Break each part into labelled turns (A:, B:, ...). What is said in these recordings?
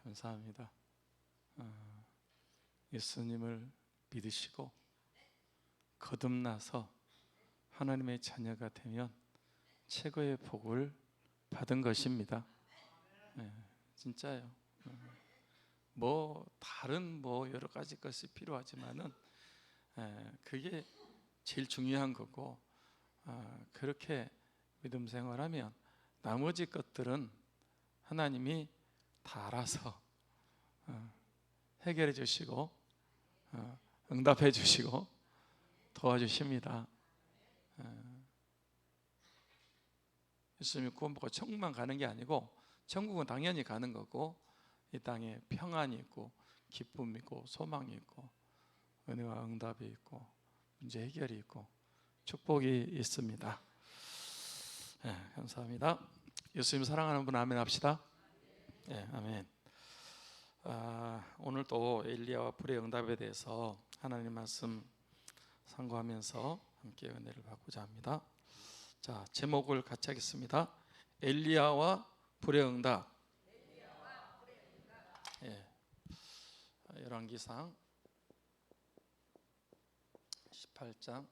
A: 감사합니다. 예수님을 믿으시고 거듭나서 하나님의 자녀가 되면 최고의 복을 받은 것입니다. 진짜요. 다른 여러 가지 것이 필요하지만은 그게 제일 중요한 거고, 그렇게 믿음 생활하면 나머지 것들은 하나님이 다 알아서 해결해 주시고 응답해 주시고 도와주십니다. 예수님이 구원 받고 천국만 가는 게 아니고, 천국은 당연히 가는 거고, 이 땅에 평안이 있고 기쁨이 있고 소망이 있고 은혜와 응답이 있고 문제 해결이 있고 축복이 있습니다. 감사합니다. 예수님 사랑하는 분 아멘 합시다. 아멘. 오늘 또 엘리야와 불의 응답에 대해서 하나님 말씀 상고하면서 함께 은혜를 받고자 합니다. 자, 제목을 같이 하겠습니다. 엘리야와 불의 응답. 열왕기상 18장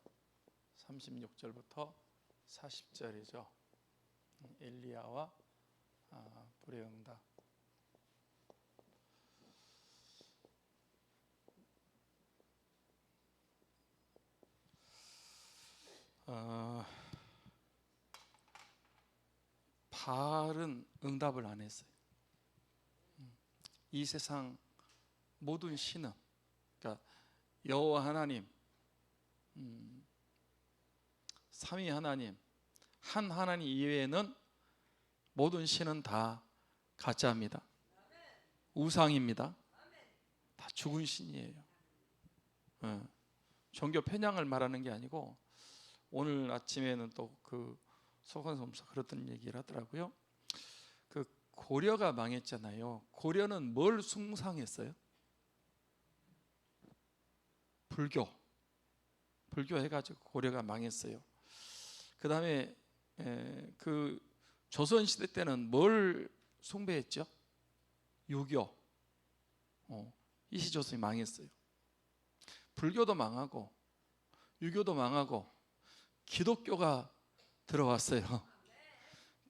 A: 36절부터 40절이죠. 엘리야와 불의 응답. 바알은 응답을 안 했어요. 이 세상 모든 신은, 그러니까 여호와 하나님, 삼위 하나님, 한 하나님 이외에는 모든 신은 다 가짜입니다. 우상입니다. 다 죽은 신이에요. 종교 편향을 말하는 게 아니고, 오늘 아침에는 또 그 소관섬서 그랬던 얘기를 하더라고요. 그 고려가 망했잖아요. 고려는 뭘 숭상했어요? 불교 해가지고 고려가 망했어요. 그 다음에 그 조선시대 때는 뭘 숭배했죠? 유교. 이시조선이 망했어요. 불교도 망하고 유교도 망하고 기독교가 들어왔어요.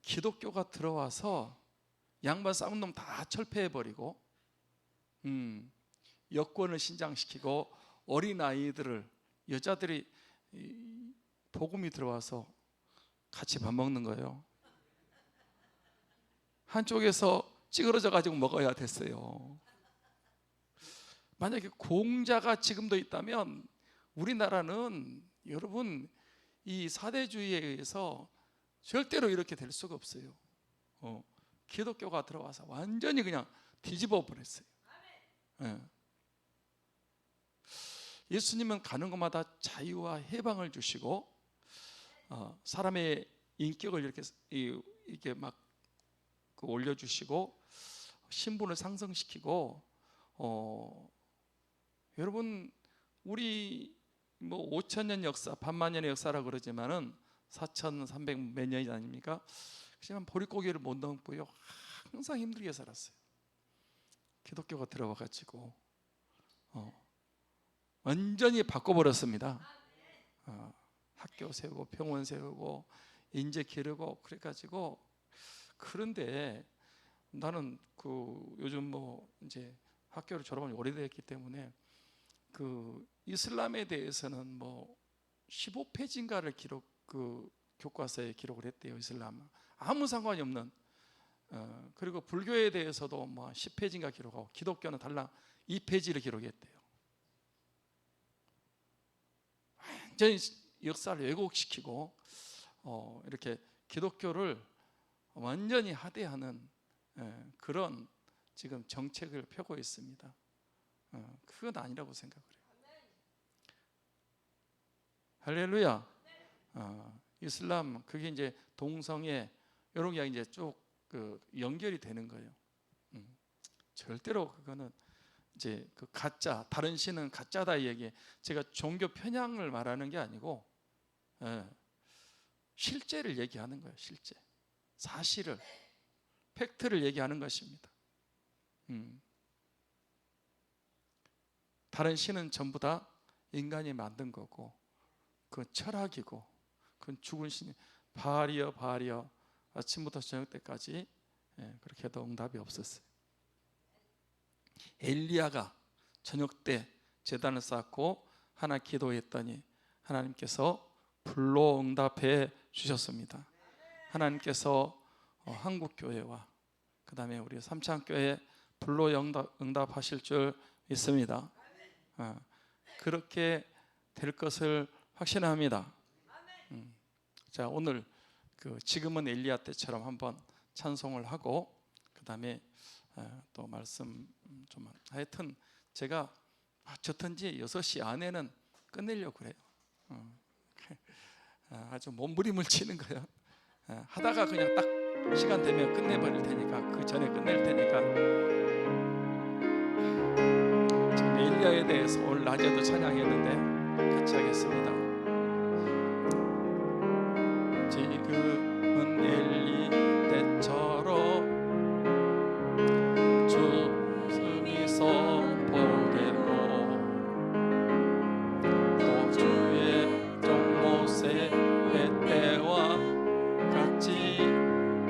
A: 기독교가 들어와서 양반 싸운 놈 다 철폐해버리고 여권을 신장시키고 어린아이들을, 여자들이 복음이 들어와서 같이 밥 먹는 거예요. 한쪽에서 찌그러져 가지고 먹어야 됐어요. 만약에 공자가 지금도 있다면 우리나라는, 여러분, 이 사대주의에 의해서 절대로 이렇게 될 수가 없어요. 기독교가 들어와서 완전히 그냥 뒤집어 버렸어요. 예수님은 가는 곳마다 자유와 해방을 주시고, 사람의 인격을 이렇게 막 올려주시고 신분을 상승시키고, 여러분, 우리 5,000년 역사, 반만년의 역사라고 그러지만은 4,300 몇 년이 아닙니까? 그렇지만 보릿고개를 못 넘고요, 항상 힘들게 살았어요. 기독교가 들어와 가지고 완전히 바꿔버렸습니다. 학교 세우고 병원 세우고 인재 기르고 그래가지고. 그런데 나는 요즘 이제 학교를 졸업한 지 오래됐기 때문에 이슬람에 대해서는 15페이지인가를 교과서에 기록을 했대요. 이슬람은 아무 상관이 없는. 그리고 불교에 대해서도 10페이지인가 기록하고, 기독교는 달랑 2페이지를 기록했대요. 완전히 역사를 왜곡시키고 이렇게 기독교를 완전히 하대하는 그런 지금 정책을 펴고 있습니다. 그건 아니라고 생각을 해요. 할렐루야. 이슬람, 그게 이제 동성애 이런 게 이제 쭉 연결이 되는 거예요. 절대로 그거는 이제 가짜, 다른 신은 가짜다 이 얘기. 제가 종교 편향을 말하는 게 아니고 실제를 얘기하는 거예요. 실제 사실을, 팩트를 얘기하는 것입니다. 다른 신은 전부 다 인간이 만든 거고, 그 철학이고, 그 죽은 신이 바알이여 바알이여 아침부터 저녁 때까지 그렇게 해도 응답이 없었어요. 엘리야가 저녁 때 제단을 쌓고 하나 기도했더니 하나님께서 불로 응답해 주셨습니다. 하나님께서 한국교회와 그 다음에 우리 삼창교회 불로 응답하실 줄 믿습니다. 그렇게 될 것을 확신합니다. 자, 오늘 지금은 엘리야 때처럼 한번 찬송을 하고 그 다음에 또 말씀 좀 하여튼 제가 어쩌든지 6시 안에는 끝내려고 그래요. 아주 몸부림을 치는 거예요. 하다가 그냥 딱 시간 되면 끝내버릴 테니까, 그 전에 끝낼 테니까. 지금 엘리야에 대해서 오늘 낮에도 찬양했는데 같이 하겠습니다. 지금은 엘리 때처럼 주님이 선포되고 또 주의 종 모세의 때와 같이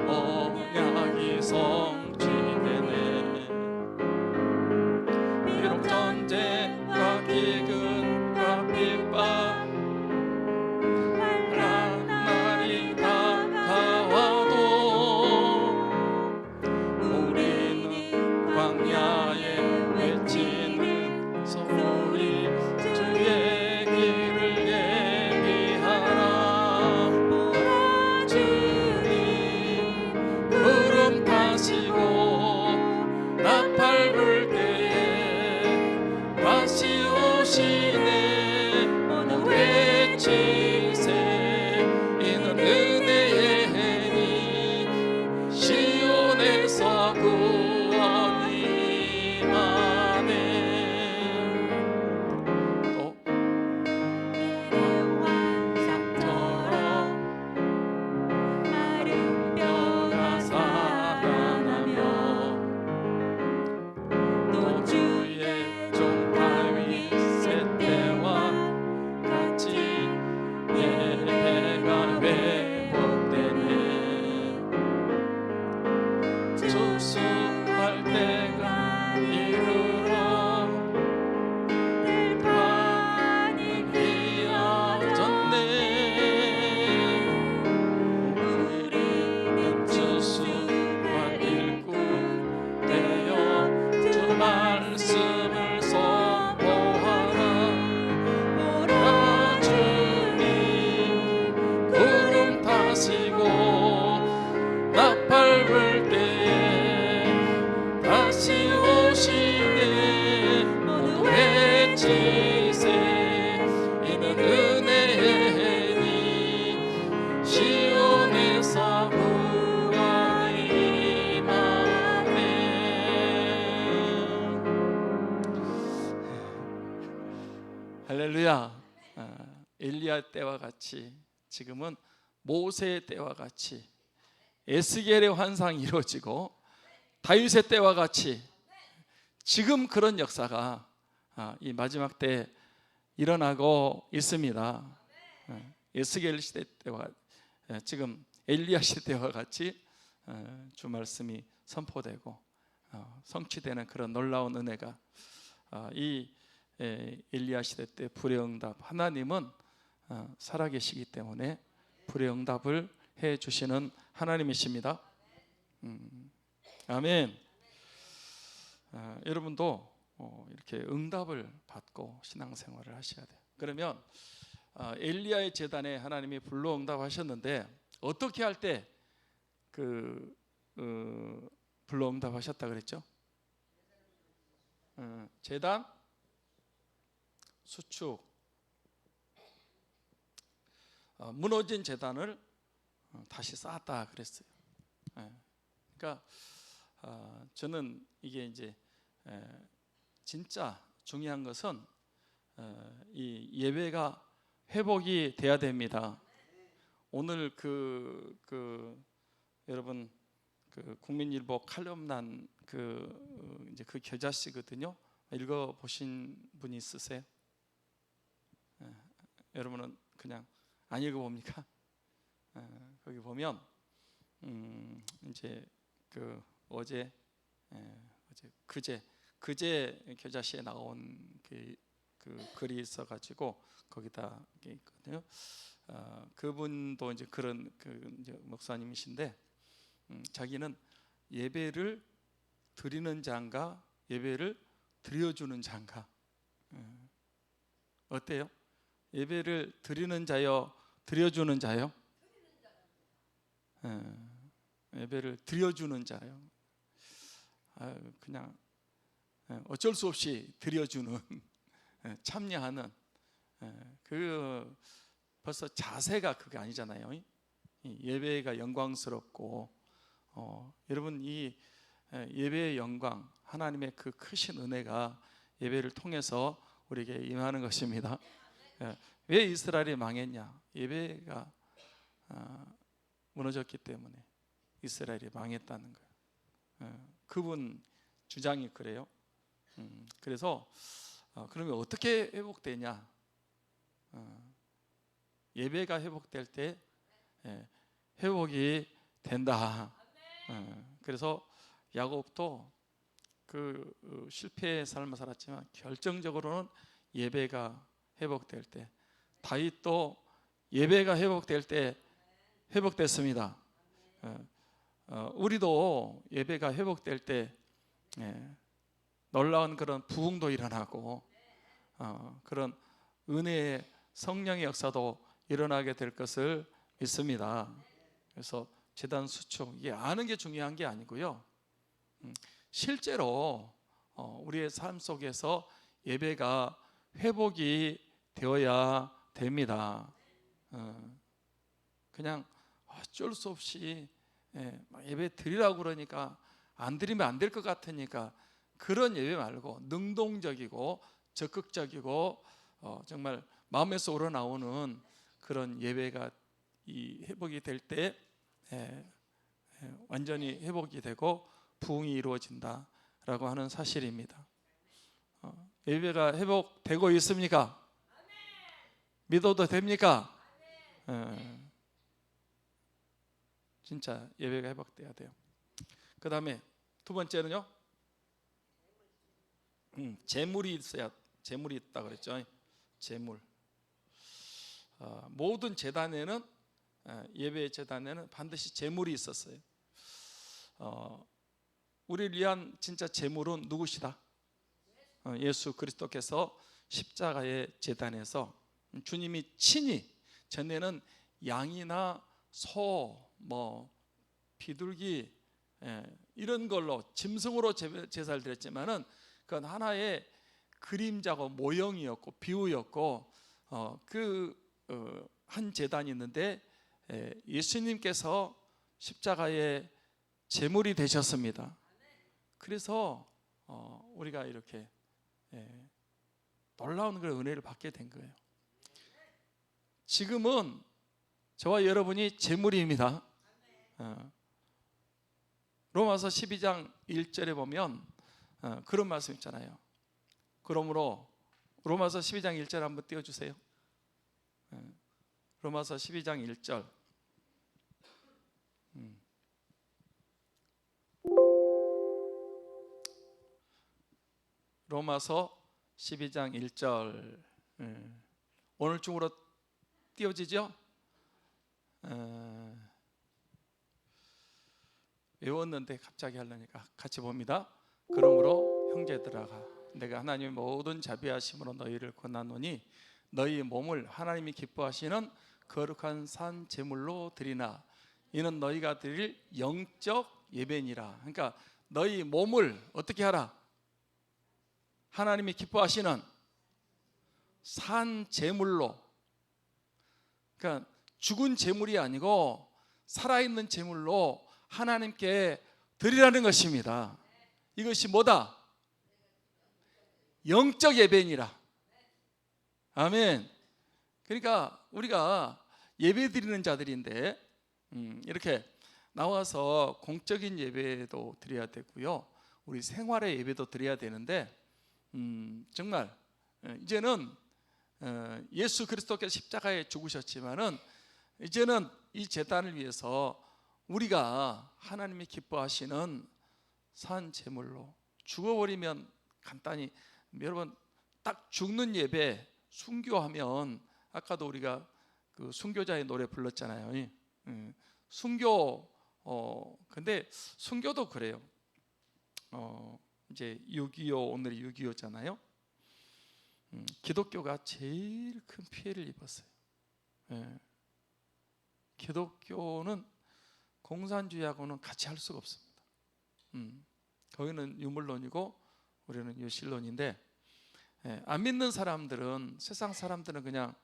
A: 언약이 성취되네. 비록 전쟁과 기근과 핍박 환난 날이 다가와도 우리는 광야에 외치는 소리 주의 길을 예비하라. 주님 구름 타시고 나팔 불 때에 다시 오시네. 오늘 외치세 이는 은혜의 해니 시온에서 구원이 임하네. 또 환상처럼 마른 뼈가 살아나며 또 주의 종 다윗의 때와 같이 예배가 회복되네. 주수할 때가 이르러 들판이 휘어졌네. 우리는 주수할 일꾼 되어 주 말씀을 선포하라. 오라 주님 구름 타시고 나팔 불 때에 다시 오시네. 모두 외치세 이는 은혜의 해니 시온에서 구원이 임하네. 할렐루야. 엘리야 때와 같이 지금은 모세의 때와 같이 에스겔의 환상이 이루어지고 다윗의 때와 같이 지금 그런 역사가 이 마지막 때 일어나고 있습니다. 에스겔 시대 때와 지금 엘리야 시대 때와 같이 주 말씀이 선포되고 성취되는 그런 놀라운 은혜가 이 엘리야 시대 때 불의 응답, 하나님은 살아계시기 때문에 불의 응답을 해 주시는 하나님이십니다. 아멘. 여러분도 이렇게 응답을 받고 신앙생활을 하셔야 돼요. 그러면 엘리야의 제단에 하나님이 불로 응답하셨는데 어떻게 할 때 불로 응답하셨다 그랬죠? 제단 수축, 무너진 제단을 다시 쌓았다 그랬어요. 그러니까 저는 이게 이제 진짜 중요한 것은 이 예배가 회복이 돼야 됩니다. 오늘 여러분 그 국민일보 칼럼난 이제 그 겨자씨거든요. 읽어 보신 분이 있으세요? 여러분은 그냥 안 읽어 봅니까? 거기 보면 이제 그 어제 그제 겨자씨에 나온 그 글이 있어가지고 거기다 있거든요. 그분도 이제 그런 이제 목사님이신데 자기는 예배를 드리는 자인가 예배를 드려주는 자인가 어때요? 예배를 드리는 자요 드려주는 자요? 예배를 드려주는 자요. 그냥 어쩔 수 없이 드려주는 참여하는 그 벌써 자세가 그게 아니잖아요. 예배가 영광스럽고 여러분 이 예배의 영광 하나님의 그 크신 은혜가 예배를 통해서 우리에게 임하는 것입니다. 왜 이스라엘이 망했냐? 예배가 무너졌기 때문에 이스라엘이 망했다는 거예요. 그분 주장이 그래요. 그래서 그러면 어떻게 회복되냐? 예배가 회복될 때 회복이 된다. 그래서 야곱도 그 실패의 삶을 살았지만 결정적으로는 예배가 회복될 때, 다윗도 예배가 회복될 때 회복됐습니다. 우리도 예배가 회복될 때 놀라운 그런 부흥도 일어나고 그런 은혜의 성령의 역사도 일어나게 될 것을 믿습니다. 그래서 제단 수축 이게 아는 게 중요한 게 아니고요. 실제로 우리의 삶 속에서 예배가 회복이 되어야 됩니다. 그냥 어쩔 수 없이 예배 드리라고 그러니까 안 드리면 안 될 것 같으니까 그런 예배 말고 능동적이고 적극적이고 정말 마음에서 우러나오는 그런 예배가 이 회복이 될 때 완전히 회복이 되고 부흥이 이루어진다라고 하는 사실입니다. 예배가 회복되고 있습니까? 믿어도 됩니까? 진짜 예배가 회복돼야 돼요. 그 다음에 두 번째는요, 재물이 있어야, 재물이 있다 그랬죠. 재물. 모든 제단에는 예배 제단에는 반드시 재물이 있었어요. 우리를 위한 진짜 재물은 누구시다? 예수 그리스도께서 십자가의 제단에서 주님이 친히, 전에는 양이나 소, 비둘기 이런 걸로 짐승으로 제사를 드렸지만은 그건 하나의 그림자고 모형이었고 비유였고 한 제단이 있는데 예수님께서 십자가의 제물이 되셨습니다. 그래서 우리가 이렇게 놀라운 그런 은혜를 받게 된 거예요. 지금은 저와 여러분이 제물입니다. 로마서 12장 1절에 보면 그런 말씀 있잖아요. 그러므로 로마서 12장 1절 한번 띄워주세요. 로마서 12장 1절. 로마서 12장 1절. 오늘 중으로 띄워지죠? 외웠는데 갑자기 하려니까 같이 봅니다. 그러므로 형제들아, 내가 하나님의 모든 자비하심으로 너희를 권하노니 너희 몸을 하나님이 기뻐하시는 거룩한 산 제물로 드리나 이는 너희가 드릴 영적 예배니라. 그러니까 너희 몸을 어떻게 하라? 하나님이 기뻐하시는 산 제물로. 그러니까 죽은 제물이 아니고 살아있는 제물로 하나님께 드리라는 것입니다. 이것이 뭐다? 영적 예배니라. 아멘. 그러니까 우리가 예배 드리는 자들인데 이렇게 나와서 공적인 예배도 드려야 되고요, 우리 생활의 예배도 드려야 되는데 정말 이제는 예수 그리스도께서 십자가에 죽으셨지만은 이제는 이 제단을 위해서 우리가 하나님이 기뻐하시는 산 제물로, 죽어버리면 간단히 여러분 딱 죽는 예배 순교하면, 아까도 우리가 그 순교자의 노래 불렀잖아요. 순교 근데 순교도 그래요. 이제 6.25, 오늘이 6.25잖아요. 기독교가 제일 큰 피해를 입었어요. 기독교는 공산주의하고는 같이 할 수가 없습니다. 거기는 유물론이고 우리는 유실론인데, 안 믿는 사람들은, 세상 사람들은 그냥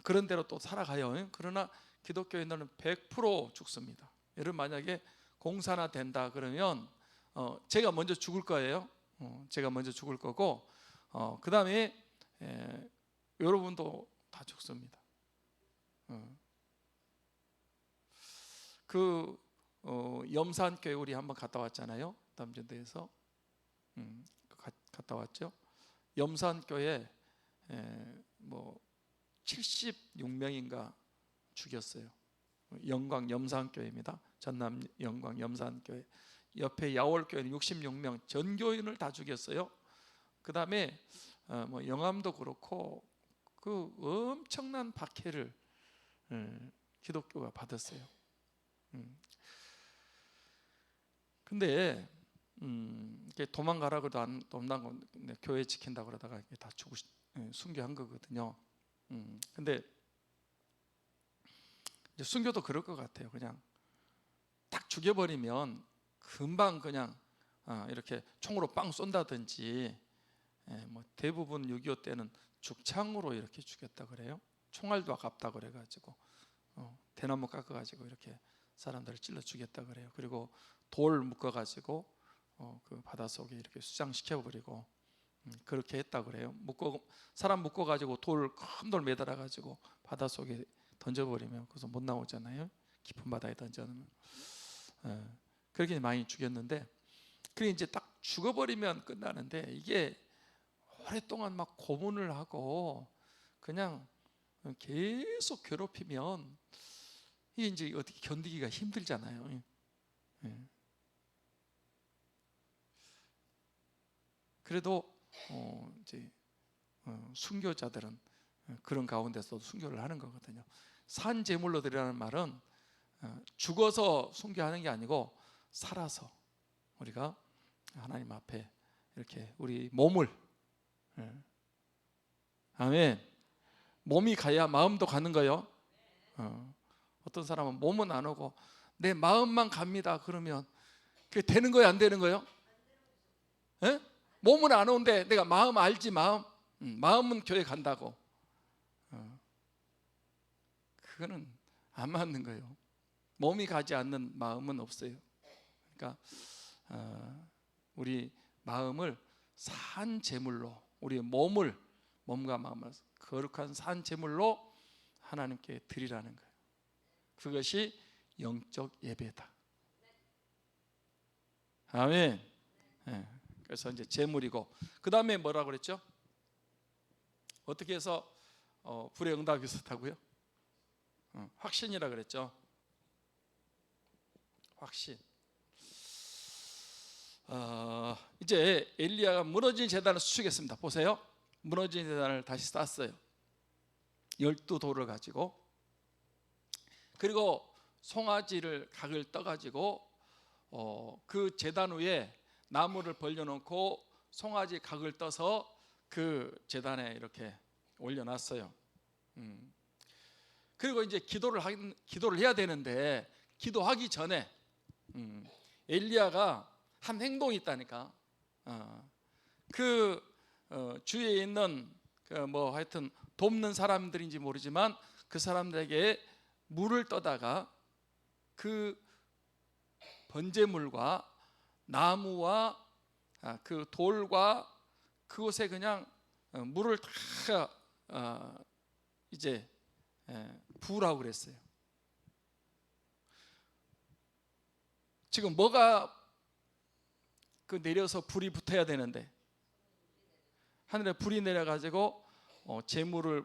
A: 그런 대로 또 살아가요. 그러나 기독교인들은 100% 죽습니다. 여러분 만약에 공산화 된다 그러면 제가 먼저 죽을 거예요. 제가 먼저 죽을 거고, 그 다음에 여러분도 다 죽습니다. 염산교회 우리 한번 갔다 왔잖아요. 담전대에서 갔다 왔죠. 염산교회 뭐 76명인가 죽였어요. 영광 염산교회입니다. 전남 영광 염산교회. 옆에 야월교회는 66명 전교인을 다 죽였어요. 그 다음에 뭐 영암도 그렇고 그 엄청난 박해를 기독교가 받았어요. 근데 도망가라 그래도 안 도망가고 교회 지킨다 그러다가 다 순교한 거거든요. 근데 이제 순교도 그럴 것 같아요. 그냥 딱 죽여버리면 금방 그냥 이렇게 총으로 빵 쏜다든지, 뭐 대부분 6.25 때는 죽창으로 이렇게 죽였다 그래요. 총알도 아깝다 그래가지고 대나무 깎아가지고 이렇게 사람들을 찔러 죽였다 그래요. 그리고 돌 묶어가지고 그 바닷속에 이렇게 수장시켜버리고 그렇게 했다 그래요. 사람 묶어가지고 큰 돌 매달아가지고 바닷속에 던져버리면 거기서 못 나오잖아요. 깊은 바다에 던져놓으면. 그렇게 많이 죽였는데, 그게 이제 딱 죽어버리면 끝나는데, 이게 오랫동안 막 고문을 하고 그냥 계속 괴롭히면 이게 이제 어떻게 견디기가 힘들잖아요. 그래도 이제 순교자들은 그런 가운데서 순교를 하는 거거든요. 산 제물로 드리라는 말은 죽어서 순교하는 게 아니고 살아서 우리가 하나님 앞에 이렇게 우리 몸을, 아멘, 몸이 가야 마음도 가는 거예요. 어떤 사람은 몸은 안 오고 내 마음만 갑니다 그러면 그게 되는 거예요, 안 되는 거예요? 몸은 안 오는데 내가 마음 알지, 마음은 교회 간다고. 그거는 안 맞는 거예요. 몸이 가지 않는 마음은 없어요. 그러니까 우리 마음을 산 제물로, 우리 몸과 마음을 거룩한 산 제물로 하나님께 드리라는 거예요. 그것이 영적 예배다. 아멘. 그래서 이제 제물이고, 그 다음에 뭐라고 그랬죠? 어떻게 해서 불의 응답이 있었다고요? 확신이라 그랬죠. 확신. 이제 엘리야가 무너진 제단을 수축했습니다. 보세요. 무너진 제단을 다시 쌓았어요. 12돌을 가지고. 그리고 송아지를 각을 떠가지고 그 제단 위에 나무를 벌려놓고 송아지 각을 떠서 그 제단에 이렇게 올려놨어요. 그리고 이제 기도를 해야 되는데, 기도하기 전에 엘리야가 한 행동이 있다니까. 주위에 있는 뭐 하여튼 돕는 사람들인지 모르지만 그 사람들에게 물을 떠다가 그 번제물과 나무와 그 돌과 그곳에 그냥 물을 다 이제 부으라고 그랬어요. 지금 뭐가 내려서 불이 붙어야 되는데, 하늘에 불이 내려가지고 재물을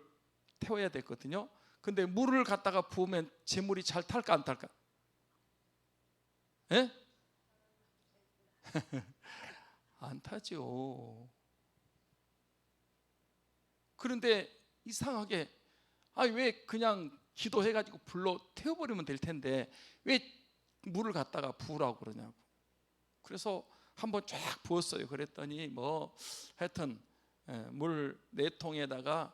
A: 태워야 됐거든요. 근데 물을 갖다가 부으면 재물이 잘 탈까 안 탈까? 예? 안 타죠. 그런데 이상하게 왜 그냥 기도해가지고 불로 태워버리면 될 텐데 왜 물을 갖다가 부으라고 그러냐고. 그래서 한번 쫙 부었어요. 그랬더니 하여튼 물 4통에다가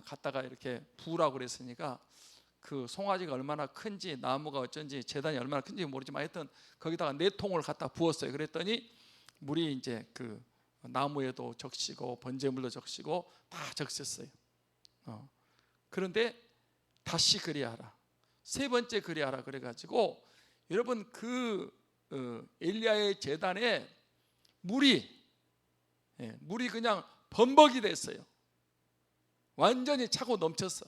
A: 갖다가 이렇게 부으라고 그랬으니까 그 송아지가 얼마나 큰지 나무가 어쩐지 재단이 얼마나 큰지 모르지만 하여튼 거기다가 4통을 갖다 부었어요. 그랬더니 물이 이제 그 나무에도 적시고 번제물도 적시고 다 적셨어요. 그런데 다시 그리하라, 3번째 그리하라 그래가지고 여러분 엘리야의 제단에 물이 그냥 범벅이 됐어요. 완전히 차고 넘쳤어.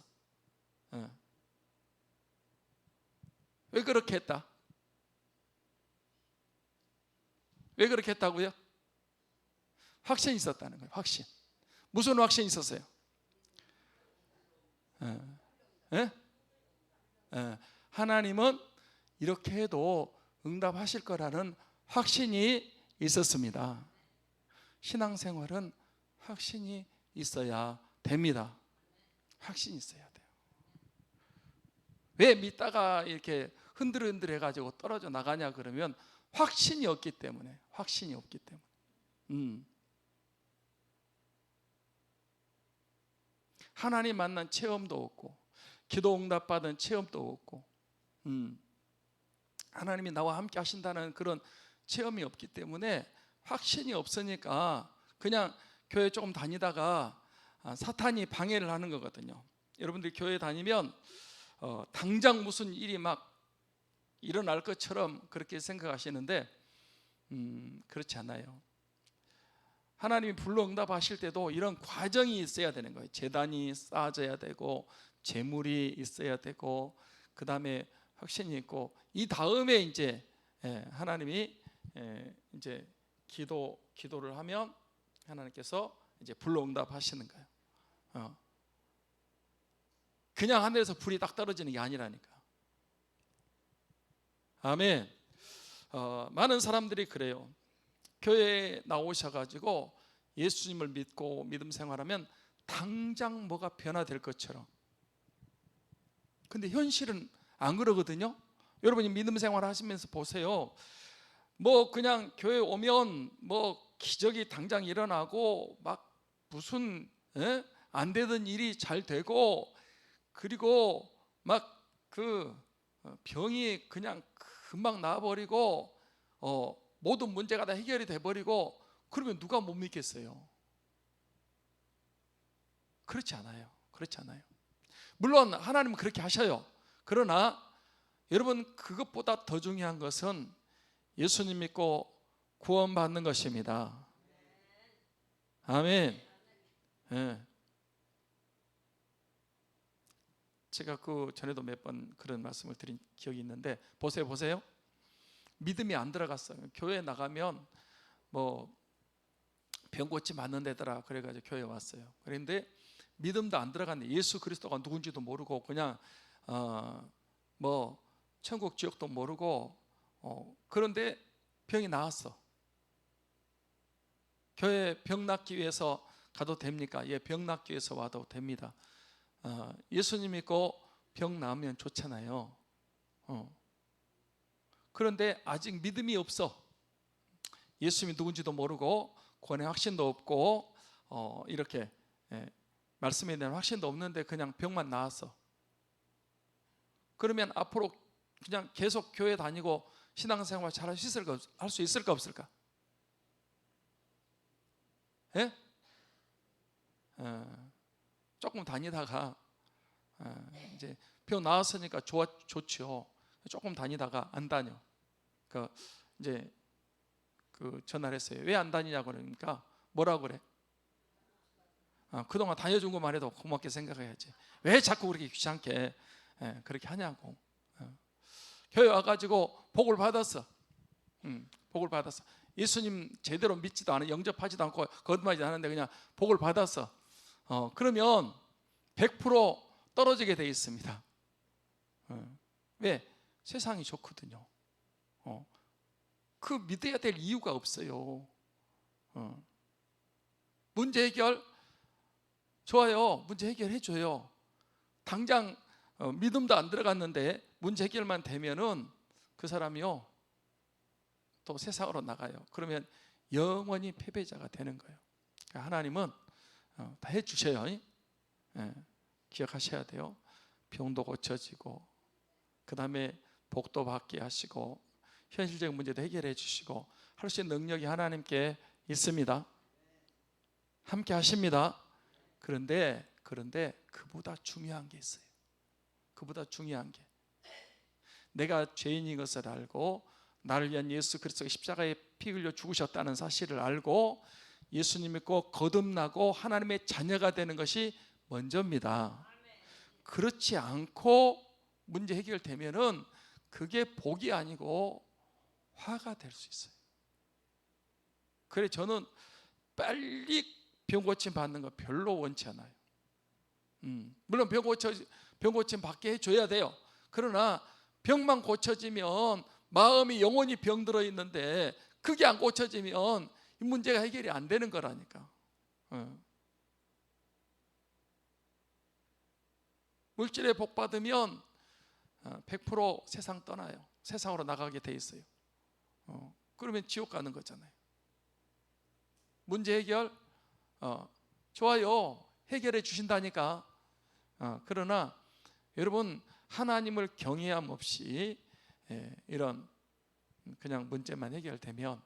A: 왜 그렇게 했다? 왜 그렇게 했다고요? 확신이 있었다는 거예요. 확신. 무슨 확신이 있었어요? 하나님은 이렇게 해도 응답하실 거라는 확신이 있었습니다. 신앙생활은 확신이 있어야 됩니다. 확신이 있어야 돼요. 왜 믿다가 이렇게 흔들흔들 해가지고 떨어져 나가냐 그러면 확신이 없기 때문에. 확신이 없기 때문에. 하나님 만난 체험도 없고 기도 응답받은 체험도 없고 하나님이 나와 함께 하신다는 그런 체험이 없기 때문에 확신이 없으니까 그냥 교회 조금 다니다가 사탄이 방해를 하는 거거든요. 여러분들이 교회 다니면 당장 무슨 일이 막 일어날 것처럼 그렇게 생각하시는데 그렇지 않아요. 하나님이 불로 응답하실 때도 이런 과정이 있어야 되는 거예요. 제단이 쌓아져야 되고 재물이 있어야 되고 그 다음에 확신이 있고 이 다음에 이제 하나님이 이제 기도를 하면 하나님께서 이제 불로 응답하시는 거예요. 그냥 하늘에서 불이 딱 떨어지는 게 아니라니까. 아멘. 많은 사람들이 그래요. 교회에 나오셔가지고 예수님을 믿고 믿음 생활하면 당장 뭐가 변화될 것처럼. 근데 현실은 안 그러거든요. 여러분이 믿음 생활 하시면서 보세요. 그냥 교회 오면 기적이 당장 일어나고 막 무슨 안 되던 일이 잘 되고 그리고 막 그 병이 그냥 금방 나아버리고 모든 문제가 다 해결이 돼버리고 그러면 누가 못 믿겠어요? 그렇지 않아요. 그렇지 않아요. 물론 하나님은 그렇게 하셔요. 그러나 여러분 그것보다 더 중요한 것은 예수님 믿고 구원받는 것입니다. 아멘. 제가 그 전에도 몇 번 그런 말씀을 드린 기억이 있는데 보세요. 믿음이 안 들어갔어요. 교회 나가면 병 고치 맞는 데더라 그래가지고 교회에 왔어요. 그런데 믿음도 안 들어갔네. 예수 그리스도가 누군지도 모르고 그냥 천국 지옥도 모르고 그런데 병이 나았어. 교회 병 낫기 위해서 가도 됩니까? 예, 병 낫기 위해서 와도 됩니다. 예수님 믿고 병 나으면 좋잖아요. 그런데 아직 믿음이 없어. 예수님이 누군지도 모르고 구원의 확신도 없고 이렇게 말씀에 대한 확신도 없는데 그냥 병만 나았어. 그러면 앞으로 그냥 계속 교회 다니고 신앙생활 잘 할 수 있을까 없을까? 예? 조금 다니다가 이제 병 나았으니까 좋죠. 조금 다니다가 안 다녀. 이제 전화를 했어요. 왜 안 다니냐고 그러니까 뭐라고 그래? 그동안 다녀준 것만 해도 고맙게 생각해야지. 왜 자꾸 그렇게 귀찮게 그렇게 하냐고. 교회 와가지고 복을 받았어. 복을 받았어. 예수님 제대로 믿지도 않아, 영접하지도 않고 거듭나지도 않는데 그냥 복을 받았어. 그러면 100% 떨어지게 돼 있습니다. 왜? 세상이 좋거든요. 그 믿어야 될 이유가 없어요. 문제 해결 좋아요. 문제 해결해 줘요. 당장 믿음도 안 들어갔는데 문제 해결만 되면은 그 사람이요 또 세상으로 나가요. 그러면 영원히 패배자가 되는 거예요. 그러니까 하나님은 다 해주셔요. 기억하셔야 돼요. 병도 고쳐지고, 그 다음에 복도 받게 하시고, 현실적 문제도 해결해 주시고 할 수 있는 능력이 하나님께 있습니다. 함께 하십니다. 그런데 그보다 중요한 게 있어요. 그보다 중요한 게, 내가 죄인인 것을 알고 나를 위한 예수 그리스도가 십자가에 피 흘려 죽으셨다는 사실을 알고 예수님 믿고 거듭나고 하나님의 자녀가 되는 것이 먼저입니다. 그렇지 않고 문제 해결되면은 그게 복이 아니고 화가 될 수 있어요. 그래 저는 빨리 병 고침 받는 거 별로 원치 않아요. 물론 병 고침 받게 해줘야 돼요. 그러나 병만 고쳐지면 마음이 영원히 병들어 있는데 그게 안 고쳐지면 이 문제가 해결이 안 되는 거라니까. 물질에 복 받으면 100% 세상 떠나요. 세상으로 나가게 돼 있어요. 그러면 지옥 가는 거잖아요. 문제 해결 좋아요. 해결해 주신다니까. 그러나 여러분 하나님을 경외함 없이 이런 그냥 문제만 해결되면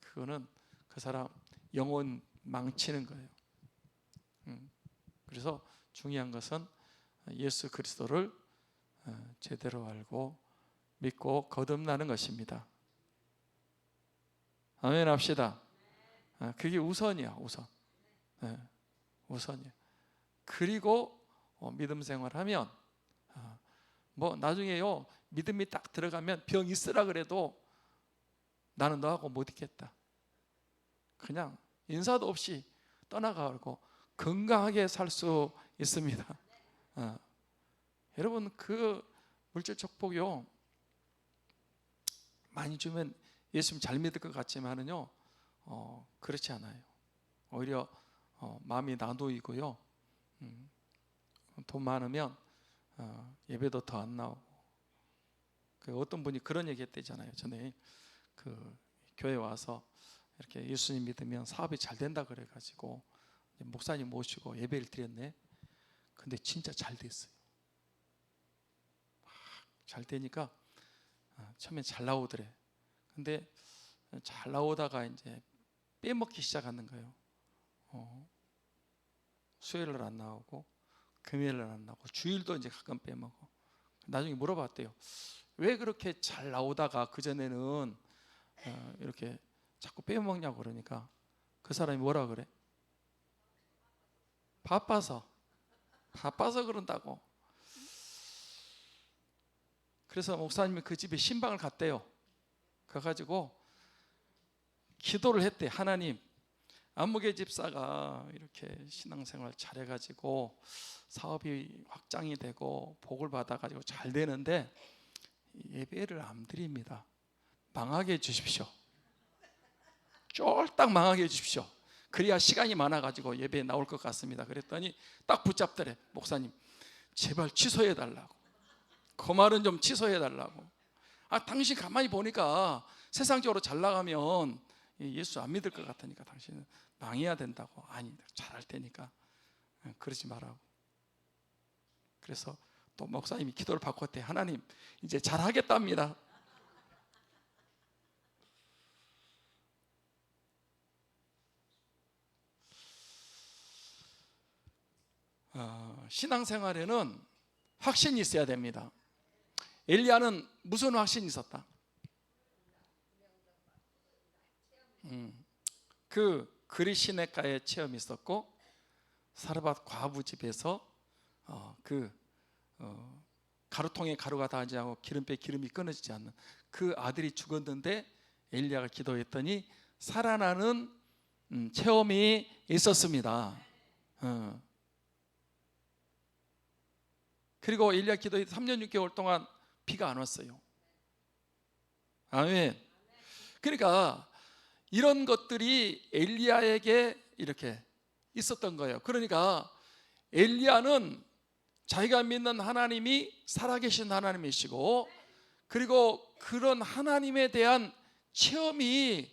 A: 그거는 그 사람 영혼 망치는 거예요. 그래서 중요한 것은 예수 그리스도를 제대로 알고 믿고 거듭나는 것입니다. 아멘 합시다. 그게 우선이야. 우선이야. 그리고 믿음 생활하면 뭐 나중에요 믿음이 딱 들어가면 병 있으라 그래도 나는 너하고 못 있겠다. 그냥 인사도 없이 떠나가고 건강하게 살 수 있습니다. 여러분 그 물질 축복이요 많이 주면 예수님 잘 믿을 것 같지만은요 그렇지 않아요. 오히려 마음이 나누이고요. 돈 많으면 예배도 더 안 나오고. 그 어떤 분이 그런 얘기 했대잖아요. 전에 그 교회 와서 이렇게 예수님 믿으면 사업이 잘 된다 그래가지고 목사님 모시고 예배를 드렸네. 근데 진짜 잘 됐어요. 잘 되니까 처음엔 잘 나오더래. 근데 잘 나오다가 이제 빼먹기 시작하는 거예요. 수요일날 안 나오고 금요일날 안 나오고 주일도 이제 가끔 빼먹어. 나중에 물어봤대요. 왜 그렇게 잘 나오다가 그전에는 이렇게 자꾸 빼먹냐고. 그러니까 그 사람이 뭐라 그래? 바빠서 그런다고. 그래서 목사님이 그 집에 신방을 갔대요. 가가지고 기도를 했대. 하나님, 안무개 집사가 이렇게 신앙생활 잘해가지고 사업이 확장이 되고 복을 받아가지고 잘 되는데 예배를 안 드립니다. 망하게 해주십시오. 쫄딱 망하게 해주십시오. 그래야 시간이 많아가지고 예배에 나올 것 같습니다. 그랬더니 딱 붙잡더래. 목사님 제발 취소해달라고. 그 말은 좀 취소해달라고. 당신 가만히 보니까 세상적으로 잘 나가면 예수 안 믿을 것 같으니까 당신은 망해야 된다고. 아니 잘할 테니까 그러지 말라고. 그래서 또 목사님이 기도를 바꿨대. 하나님 이제 잘하겠답니다. 신앙생활에는 확신이 있어야 됩니다. 엘리야는 무슨 확신이 있었다? 그 그리시네가의 체험이 있었고, 사르밧 과부 집에서 가루통에 가루가 닿지 않고 기름배에 기름이 끊어지지 않는 그 아들이 죽었는데 엘리야가 기도했더니 살아나는 체험이 있었습니다. 그리고 엘리야 기도에 3년 6개월 동안 비가 안 왔어요. 아멘. 그러니까 이런 것들이 엘리야에게 이렇게 있었던 거예요. 그러니까 엘리야는 자기가 믿는 하나님이 살아계신 하나님이시고, 그리고 그런 하나님에 대한 체험이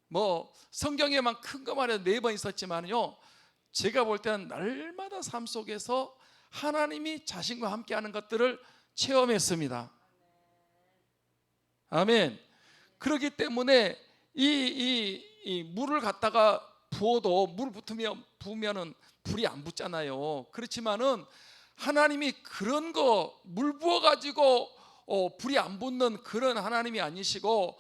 A: 뭐 성경에만 큰 거 말해도 4번 있었지만요, 제가 볼 때는 날마다 삶 속에서 하나님이 자신과 함께하는 것들을 체험했습니다. 아멘. 그렇기 때문에 이 물을 갖다가 부어도 물 부으면은 불이 안 붙잖아요. 그렇지만은 하나님이 그런 거 물 부어 가지고 불이 안 붙는 그런 하나님이 아니시고,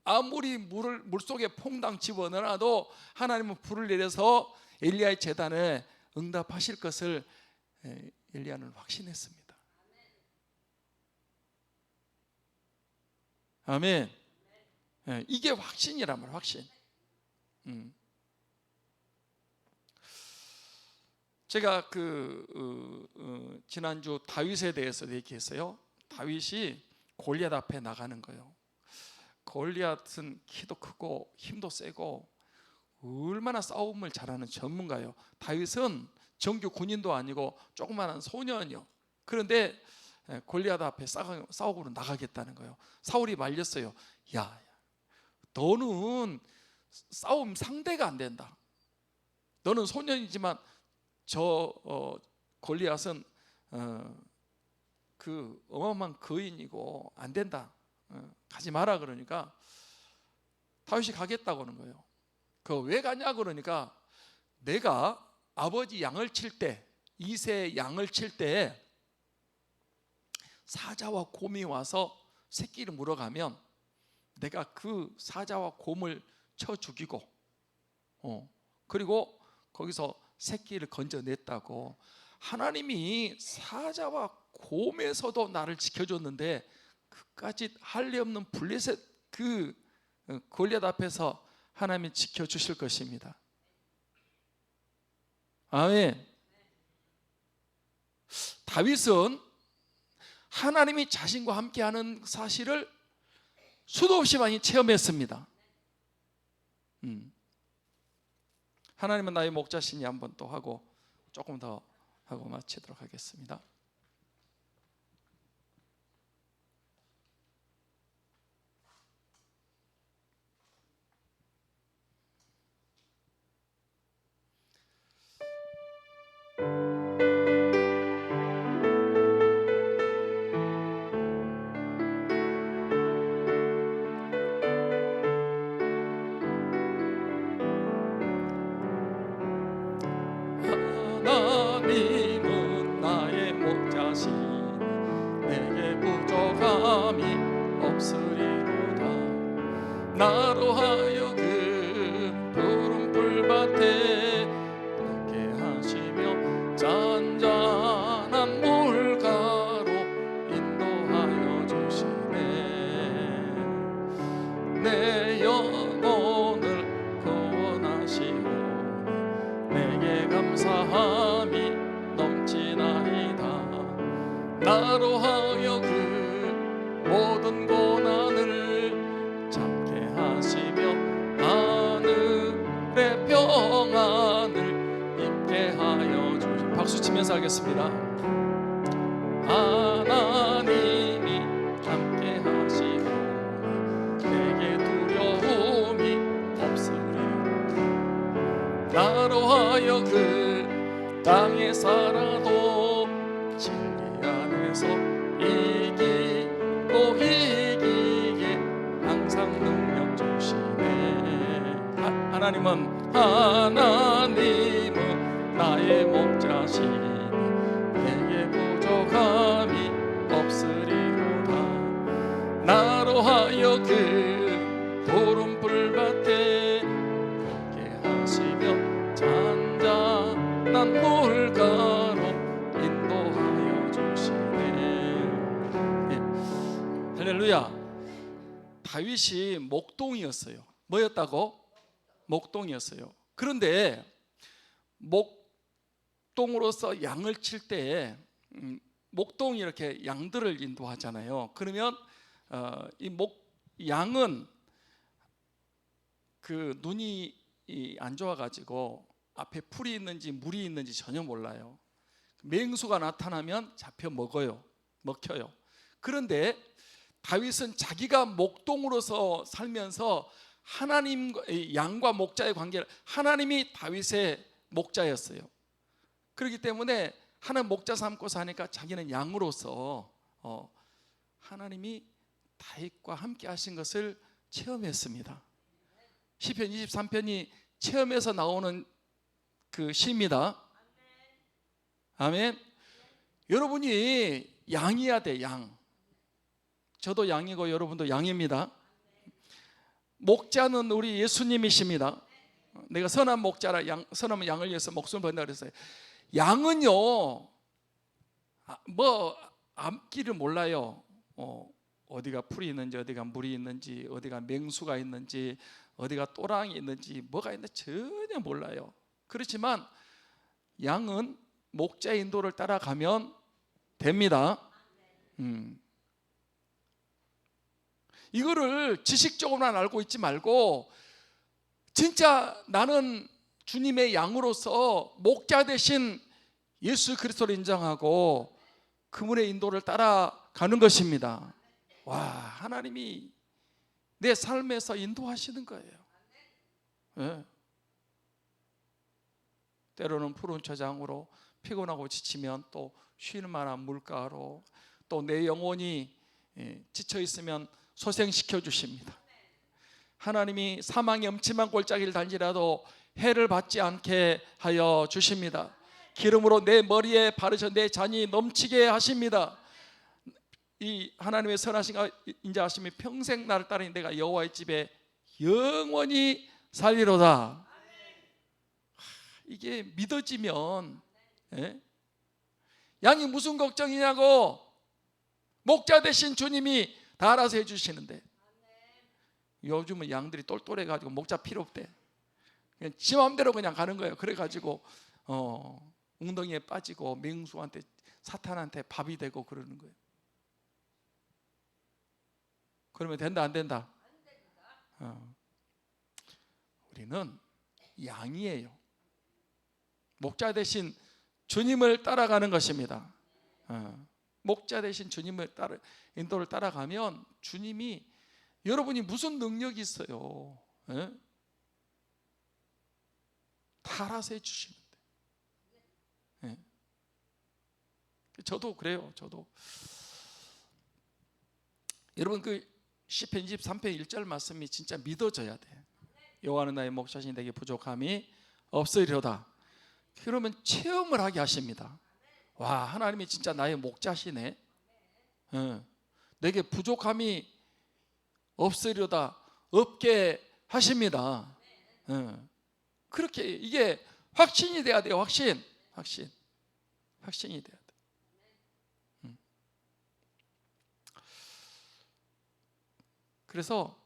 A: 아무리 물 속에 퐁당 집어넣어도 하나님은 불을 내려서 엘리야의 제단에 응답하실 것을 엘리야는 확신했습니다. 아멘. 이게 확신이란 말이에요. 확신. 제가 지난주 다윗에 대해서 얘기했어요. 다윗이 골리앗 앞에 나가는 거예요. 골리앗은 키도 크고 힘도 세고 얼마나 싸움을 잘하는 전문가예요. 다윗은 정규 군인도 아니고 조그마한 소년이요. 그런데 골리앗 앞에 싸우고 나가겠다는 거예요. 사울이 말렸어요. 야, 너는 싸움 상대가 안 된다. 너는 소년이지만 골리앗은 그 어마어마한 거인이고 안 된다. 가지 마라. 그러니까 다윗이 가겠다고 하는 거예요. 왜 가냐 그러니까, 내가 아버지 양을 칠 때, 이세 양을 칠 때 사자와 곰이 와서 새끼를 물어가면 내가 그 사자와 곰을 쳐 죽이고 그리고 거기서 새끼를 건져냈다고. 하나님이 사자와 곰에서도 나를 지켜줬는데 그까짓 할례 없는 블레셋 골리앗 앞에서 하나님이 지켜주실 것입니다. 아멘. 다윗은 하나님이 자신과 함께하는 사실을 수도 없이 많이 체험했습니다. 하나님은 나의 목자시니 한번 또 하고 조금 더 하고 마치도록 하겠습니다. 하나님은 나의 목자시니 내게 부족함이 없으리로다. 나로 하여금 푸른 풀밭에 걷게 하시며 잔잔한 물가로 인도하여 주시네. 내 영혼을 구원하시오 내게 감사함이 넘치나이다. 나로 하여금 모든 고난을 참게 하시며 하늘의 평안을 입게 하여 주시. 박수 치면서 하겠습니다. 하나님이 함께 하시고 내게 두려움이 없으리. 나로 하여금 땅에 살아도 진리 안에서 이기고 이기게 항상 능력 주시네. 하나님은 나의 목자시니 내게 부족함이 없으리로다. 나로 하여금 푸른 풀밭에 잔잔한 물가로 인도하여 주시네. 할렐루야. 다윗 다윗이 목동이었어요. 뭐였다고? 목동이었어요. 그런데 목동으로서 양을 칠 때 목동이 이렇게 양들을 인도하잖아요. 그러면 양은 그 눈이 안 좋아가지고 앞에 풀이 있는지 물이 있는지 전혀 몰라요. 맹수가 나타나면 잡혀 먹어요. 먹혀요. 그런데 다윗은 자기가 목동으로서 살면서 하나님, 양과 목자의 관계를, 하나님이 다윗의 목자였어요. 그렇기 때문에 하나님 목자 삼고 사니까 자기는 양으로서 하나님이 다윗과 함께 하신 것을 체험했습니다. 시편 23편이 체험에서 나오는 그 시입니다. 아멘. 여러분이 양이야 돼. 양. 저도 양이고 여러분도 양입니다. 목자는 우리 예수님이십니다. 내가 선한 목자라, 선한 양을 위해서 목숨을 버린다 그랬어요. 양은요, 뭐 앞길을 몰라요. 어디가 풀이 있는지, 어디가 물이 있는지, 어디가 맹수가 있는지, 어디가 또랑이 있는지, 뭐가 있는지 전혀 몰라요. 그렇지만 양은 목자의 인도를 따라가면 됩니다. 이거를 지식적으로만 알고 있지 말고 진짜 나는 주님의 양으로서 목자 되신 예수 그리스도를 인정하고 그분의 인도를 따라가는 것입니다. 와, 하나님이 내 삶에서 인도하시는 거예요. 네. 때로는 푸른 초장으로, 피곤하고 지치면 또 쉴 만한 물가로, 또 내 영혼이 지쳐 있으면 소생시켜 주십니다. 하나님이 사망의 음침한 골짜기를 달지라도 해를 받지 않게 하여 주십니다. 기름으로 내 머리에 바르셔 내 잔이 넘치게 하십니다. 이 하나님의 선하신 인자하심이 평생 나를 따르니 내가 여호와의 집에 영원히 살리로다. 이게 믿어지면, 양이 무슨 걱정이냐고, 목자 되신 주님이 다 알아서 해주시는데, 요즘은 양들이 똘똘해가지고 목자 필요 없대. 그냥 지 마음대로 그냥 가는 거예요. 그래가지고 웅덩이에 빠지고 맹수한테, 사탄한테 밥이 되고 그러는 거예요. 그러면 된다 안 된다? 우리는 양이에요. 목자 대신 주님을 따라가는 것입니다. 목자 대신 주님을 인도를 따라가면 주님이, 여러분이 무슨 능력이 있어요? 다 알아서 해주시는데. 저도 그래요. 저도 여러분 그 시편 23편 1절 말씀이 진짜 믿어져야 돼. 여호와는 나의 목자시니 내게 부족함이 없으리로다. 그러면 체험을 하게 하십니다. 와, 하나님이 진짜 나의 목자시네. 내게 부족함이 없으리로다. 없게 하십니다. 그렇게 이게 확신이 돼야 돼요. 확신이 돼야 돼. 그래서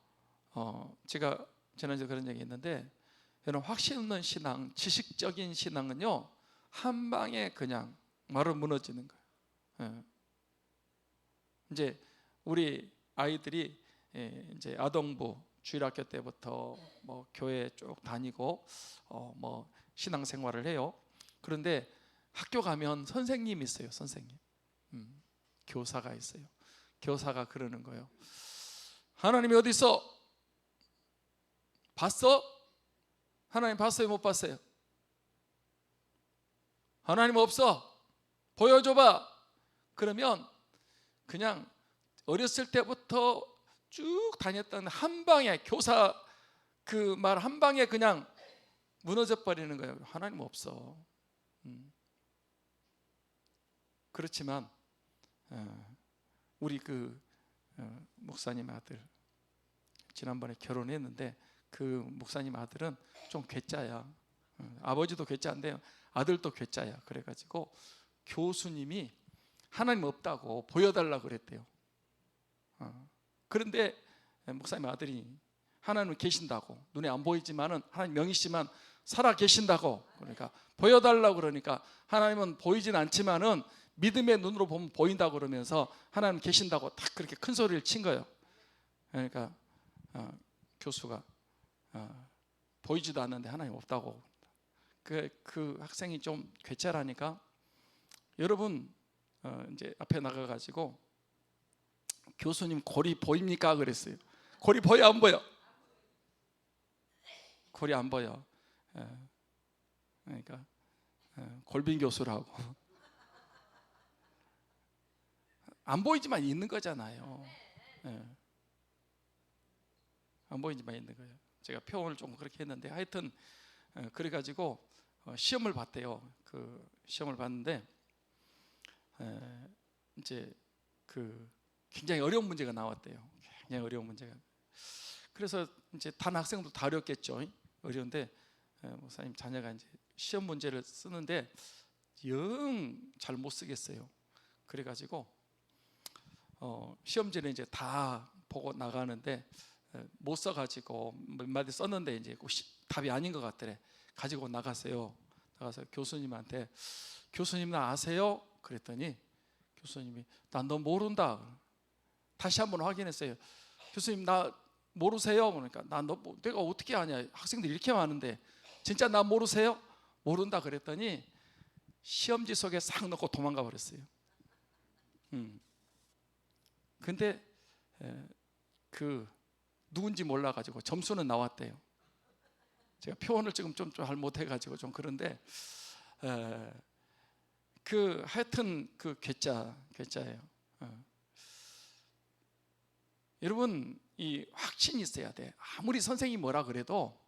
A: 제가 지난주에 그런 얘기 했는데, 여러분 확신 없는 신앙, 지식적인 신앙은요 한 방에 그냥 바로 무너지는 거예요. 이제 우리 아이들이 이제 아동부 주일학교 때부터 뭐 교회 쭉 다니고 뭐 신앙생활을 해요. 그런데 학교 가면 선생님이 있어요. 선생님, 교사가 있어요. 교사가 그러는 거예요. 하나님이 어디 있어? 봤어? 하나님 봤어요? 못 봤어요? 하나님 없어? 보여줘봐. 그러면 그냥 어렸을 때부터 쭉 다녔던 한 방에, 교사 그 말 한 방에 그냥 무너져 버리는 거예요. 하나님 없어. 그렇지만 우리 그 목사님 아들 지난번에 결혼했는데, 그 목사님 아들은 좀 괴짜야. 아버지도 괴짜인데요, 아들도 괴짜야. 그래가지고 교수님이 하나님 없다고 보여달라고 그랬대요. 그런데 목사님 아들이 하나님은 계신다고, 눈에 안 보이지만은 하나님 명이시지만 살아 계신다고, 그러니까 보여달라고, 그러니까 하나님은 보이진 않지만은 믿음의 눈으로 보면 보인다고 그러면서 하나님 계신다고 딱 그렇게 큰 소리를 친 거예요. 그러니까 교수가 보이지도 않는데 하나님 없다고. 그 학생이 좀 괴짜라니까, 여러분 이제 앞에 나가가지고 교수님 골이 보입니까? 그랬어요. 골이 보여 안 보여? 골이 안 보여. 그러니까 골빈 교수라고. 안 보이지만 있는 거잖아요. 안 보이지만 있는 거예요. 제가 표현을 좀 그렇게 했는데 하여튼 그래가지고 시험을 봤대요. 그 시험을 봤는데 이제 그 굉장히 어려운 문제가 나왔대요. 굉장히 어려운 문제가. 그래서 이제 단 학생도 다 어렵겠죠. 어려운데 목사님 자녀가 이제 시험 문제를 쓰는데 영 잘 못 쓰겠어요. 그래가지고 시험지를 이제 다 보고 나가는데 못 써가지고 몇 마디 썼는데 이제 답이 아닌 것 같더래. 가지고 나갔어요. 나가서 교수님한테, 교수님 나 아세요? 그랬더니 교수님이 난 너 모른다. 다시 한번 확인했어요. 교수님 나 모르세요? 그러니까 내가 어떻게 아냐, 학생들이 이렇게 많은데 진짜 나 모르세요? 모른다 그랬더니 시험지 속에 싹 넣고 도망가 버렸어요. 근데 그 누군지 몰라가지고 점수는 나왔대요. 제가 표현을 지금 좀 잘 못해가지고 좀 그런데 그 하여튼 그 괴짜예요. 여러분 이 확신이 있어야 돼. 아무리 선생님이 뭐라 그래도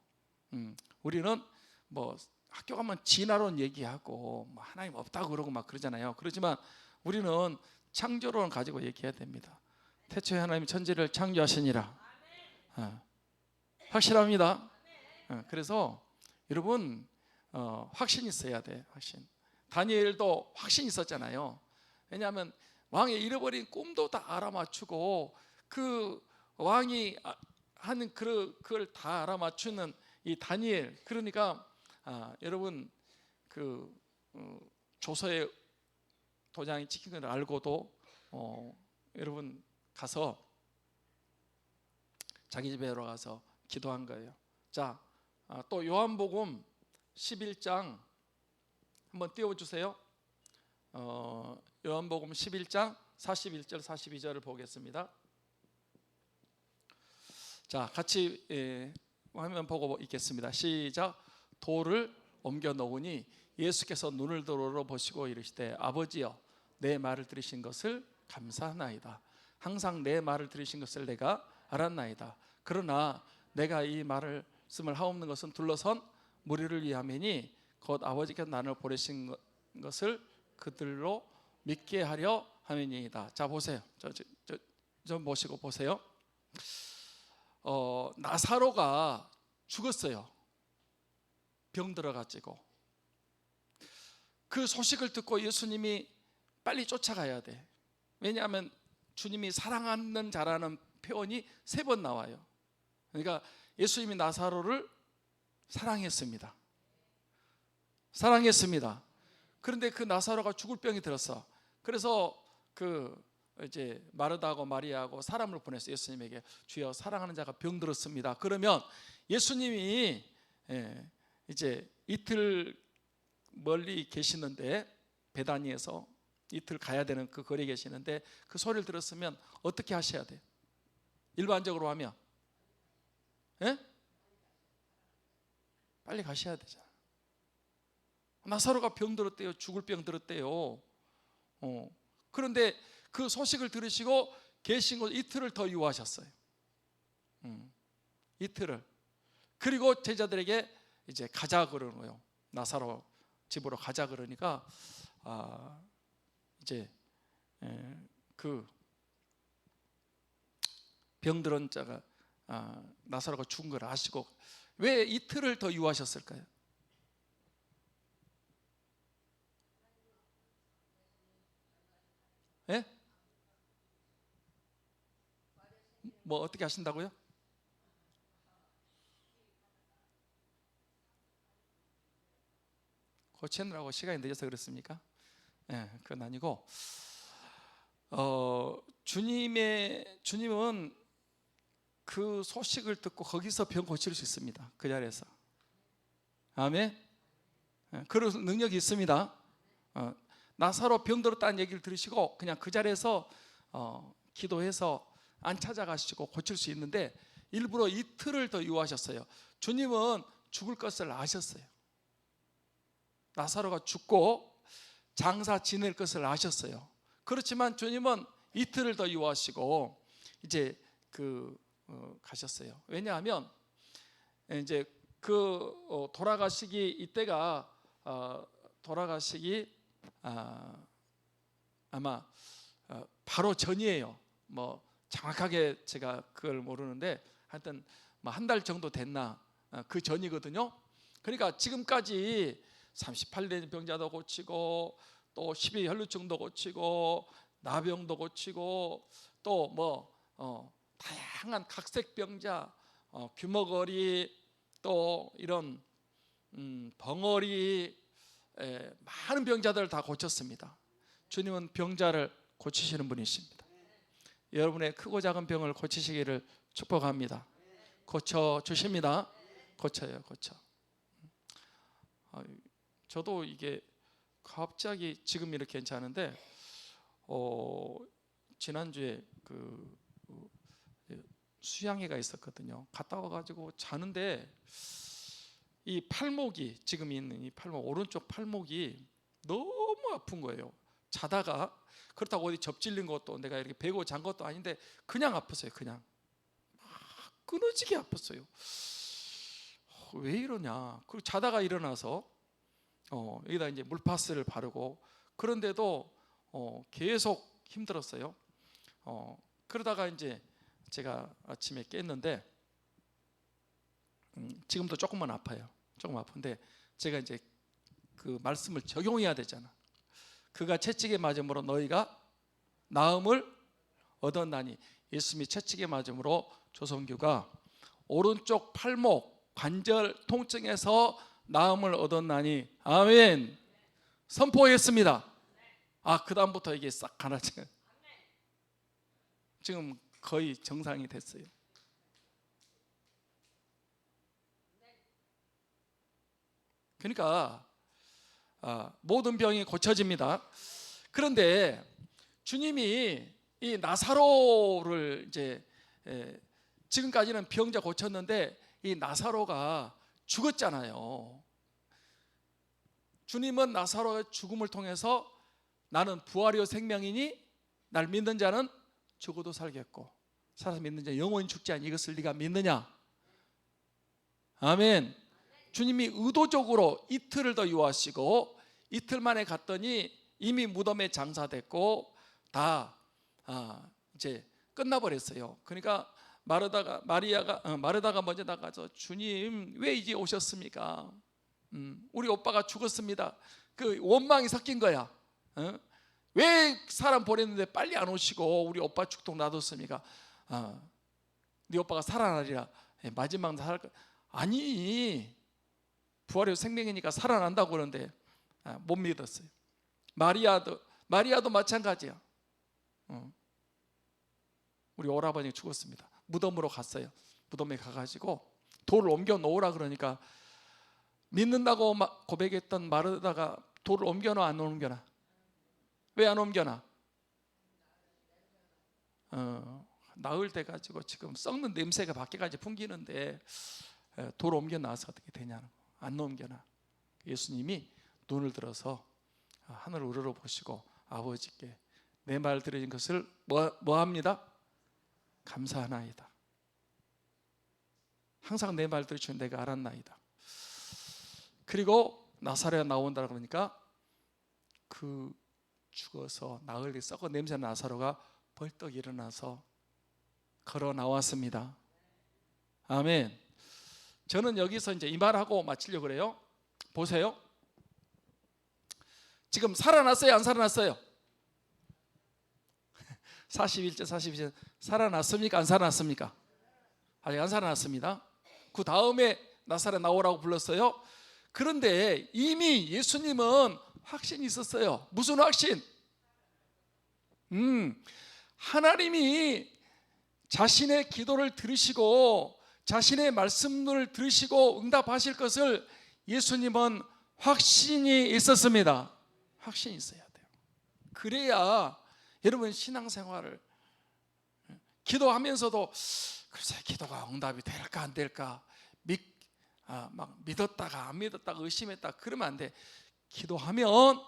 A: 우리는 뭐 학교 가면 진화론 얘기하고 뭐 하나님 없다고 그러고 막 그러잖아요. 그러지만 우리는 창조론을 가지고 얘기해야 됩니다. 태초에 하나님이 천지를 창조하시니라. 확실합니다. 그래서 여러분 확신이 있어야 돼. 확신. 다니엘도 확신이 있었잖아요. 왜냐하면 왕의 잃어버린 꿈도 다 알아맞추고 그 왕이 하는 그걸 다 알아맞추는 이 다니엘. 그러니까 여러분 그 조서의 도장이 찍힌 걸 알고도 여러분 가서 자기 집에 들어가서 기도한 거예요. 자, 또 요한복음 11장 한번 띄워주세요. 요한복음 11장 41절 42절을 보겠습니다. 자, 같이 화면 보고 읽겠습니다. 시작. 돌을 옮겨 놓으니 예수께서 눈을 들어 보시고 이르시되 아버지여 내 말을 들으신 것을 감사하나이다. 항상 내 말을 들으신 것을 내가 알았나이다. 그러나 내가 이 말씀을 하옵는 것은 둘러선 무리를 위함이니 곧 아버지께서 나를 보내신 것을 그들로 믿게 하려 함이니이다. 자 보세요. 좀 보시고 보세요. 나사로가 죽었어요. 병 들어가지고. 그 소식을 듣고 예수님이 빨리 쫓아가야 돼. 왜냐하면 주님이 사랑하는 자라는 표현이 3번 나와요. 그러니까 예수님이 나사로를 사랑했습니다. 그런데 그 나사로가 죽을 병이 들었어. 그래서 이제 마르다하고 마리아하고 사람을 보냈어요. 예수님에게 주여 사랑하는 자가 병 들었습니다. 그러면 예수님이 이제 이틀 멀리 계시는데 베다니에서 이틀 가야 되는 그 거리에 계시는데 그 소리를 들었으면 어떻게 하셔야 돼요? 일반적으로 하면 빨리 가셔야 되잖아. 나사로가 병 들었대요. 죽을 병 들었대요. 그런데 그 소식을 들으시고 계신 곳 이틀을 더 유하셨어요. 이틀을. 그리고 제자들에게 이제 가자 그러는 거예요. 나사로 집으로 가자 그러니까 이제 그 병들은 자가 나사로가 죽은 걸 아시고 왜 이틀을 더 유하셨을까요? 뭐 어떻게 하신다고요? 고치느라고 시간이 늦어서 그렇습니까? 그건 아니고 주님은 그 소식을 듣고 거기서 병 고칠 수 있습니다. 그 자리에서. 아멘. 그런 능력이 있습니다. 나사로 병들었다는 얘기를 들으시고 그냥 그 자리에서 기도해서 안 찾아가시고 고칠 수 있는데 일부러 이틀을 더 유하셨어요. 주님은 죽을 것을 아셨어요. 나사로가 죽고 장사 지낼 것을 아셨어요. 그렇지만 주님은 이틀을 더 유하시고 이제 가셨어요. 왜냐하면 이제 돌아가시기 이때가 돌아가시기 아마 바로 전이에요. 뭐 정확하게 제가 그걸 모르는데 하여튼 뭐 한 달 정도 됐나 그 전이거든요. 그러니까 지금까지 38년 병자도 고치고 또 12혈루증도 고치고 나병도 고치고 또 뭐 다양한 각색 병자, 규머거리 또 이런 벙어리 많은 병자들을 다 고쳤습니다. 주님은 병자를 고치시는 분이십니다. 여러분의 크고 작은 병을 고치시기를 축복합니다. 고쳐 주십니다. 고쳐요, 고쳐. 저도 이게 갑자기 지금 이렇게 괜찮은데 지난주에 수양회가 있었거든요. 갔다 와가지고 자는데 이 팔목이 지금 있는 이 팔목 오른쪽 팔목이 너무 아픈 거예요. 자다가 그렇다고 어디 접질린 것도 내가 이렇게 베고 잔 것도 아닌데 그냥 아팠어요. 그냥 끊어지게 아팠어요. 왜 이러냐? 그리고 자다가 일어나서 여기다 이제 물파스를 바르고 그런데도 계속 힘들었어요. 그러다가 이제 제가 아침에 깼는데 지금도 조금만 아파요. 조금 아픈데 제가 이제 그 말씀을 적용해야 되잖아. 그가 채찍에 맞음으로 너희가 나음을 얻었나니. 예수님이 채찍에 맞음으로 조성규가 오른쪽 팔목 관절 통증에서 나음을 얻었나니. 아멘. 선포했습니다. 그 다음부터 이게 싹 가라앉아요. 지금 거의 정상이 됐어요. 그러니까 모든 병이 고쳐집니다. 그런데 주님이 이 나사로를 이제 지금까지는 병자 고쳤는데 이 나사로가 죽었잖아요. 주님은 나사로의 죽음을 통해서 나는 부활이요 생명이니 날 믿는 자는 죽어도 살겠고 살아서 믿는 자 영원히 죽지 않니 이것을 네가 믿느냐. 아멘. 주님이 의도적으로 이틀을 더 유하시고 이틀 만에 갔더니 이미 무덤에 장사됐고 다 이제 끝나버렸어요. 그러니까 마르다가 먼저 나가서 주님 왜 이제 오셨습니까? 우리 오빠가 죽었습니다. 그 원망이 섞인 거야. 왜 사람 보냈는데 빨리 안 오시고 우리 오빠 죽도록 놔뒀습니까? 네 오빠가 살아나리라. 마지막 날 아니 부활의 생명이니까 살아난다고 그러는데 못 믿었어요. 마리아도 마찬가지야. 우리 오라버니 죽었습니다. 무덤으로 갔어요. 무덤에 가가지고 돌을 옮겨 놓으라 그러니까 믿는다고 고백했던 마르다가 돌을 옮겨놔 안 옮겨놔? 왜 안 옮겨놔? 나흘 돼가지고 지금 썩는 냄새가 밖에까지 풍기는데 돌 옮겨놔서 어떻게 되냐는 거. 안 옮겨놔. 예수님이 눈을 들어서 하늘을 우러러 보시고 아버지께 내 말 들으신 것을 뭐 합니다? 감사하나이다. 항상 내 말 들으시면 내가 알았나이다. 그리고 나사로가 나온다 그러니까 그 죽어서 나흘이 썩어 냄새난 나사로가 벌떡 일어나서 걸어 나왔습니다. 아멘. 저는 여기서 이제 이 말하고 마치려고 그래요. 보세요. 지금 살아났어요? 안 살아났어요? 41절 42절 살아났습니까? 안 살아났습니까? 아직 안 살아났습니다. 그 다음에 나사렛 나오라고 불렀어요. 그런데 이미 예수님은 확신이 있었어요. 무슨 확신? 하나님이 자신의 기도를 들으시고 자신의 말씀을 들으시고 응답하실 것을 예수님은 확신이 있었습니다. 확신이 있어야 돼요. 그래야 여러분 신앙생활을 기도하면서도 글쎄 기도가 응답이 될까 안 될까 막 믿었다가 안 믿었다가 의심했다 그러면 안 돼. 기도하면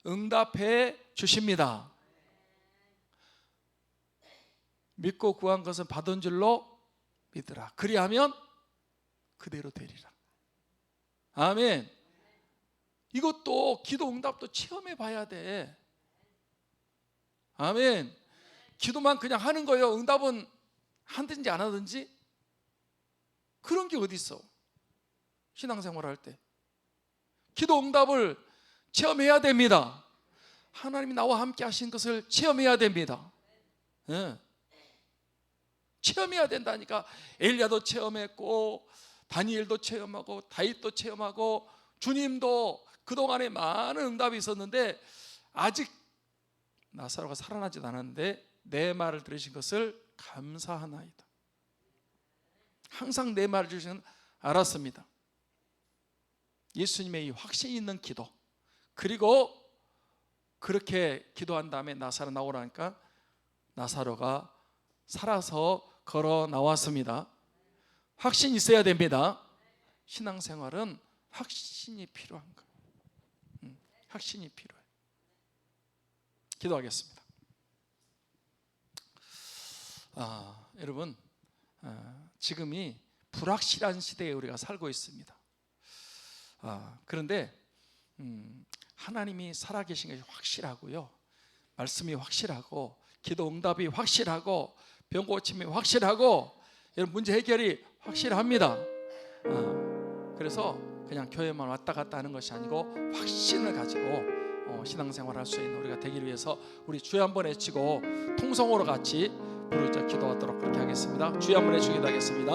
A: 응답해 주십니다. 믿고 구한 것은 받은 줄로 믿으라. 그리하면 그대로 되리라. 아멘. 이것도 기도 응답도 체험해 봐야 돼. 아멘. 기도만 그냥 하는 거예요. 응답은 하든지 안 하든지 그런 게 어디 있어? 신앙생활 할 때 기도 응답을 체험해야 됩니다. 하나님이 나와 함께 하신 것을 체험해야 됩니다. 네. 체험해야 된다니까. 엘리야도 체험했고 다니엘도 체험하고 다윗도 체험하고 주님도 그동안에 많은 응답이 있었는데 아직 나사로가 살아나지도 않았는데 내 말을 들으신 것을 감사하나이다. 항상 내 말을 들으시는 알았습니다. 예수님의 이 확신 있는 기도, 그리고 그렇게 기도한 다음에 나사로 나오라니까 나사로가 살아서 걸어 나왔습니다. 확신이 있어야 됩니다. 신앙생활은 확신이 필요한 거예요. 확신이 필요해요. 기도하겠습니다. 여러분, 지금이 불확실한 시대에 우리가 살고 있습니다. 그런데 하나님이 살아계신 것이 확실하고요, 말씀이 확실하고 기도 응답이 확실하고 병 고침이 확실하고 여러분 문제 해결이 확실합니다. 그래서 그냥 교회만 왔다 갔다 하는 것이 아니고 확신을 가지고 신앙생활 할 수 있는 우리가 되기 위해서 우리 주여 한번 외치고 통성으로 같이 부르짖어 기도하도록 그렇게 하겠습니다. 주여 한번 외치기도 하겠습니다.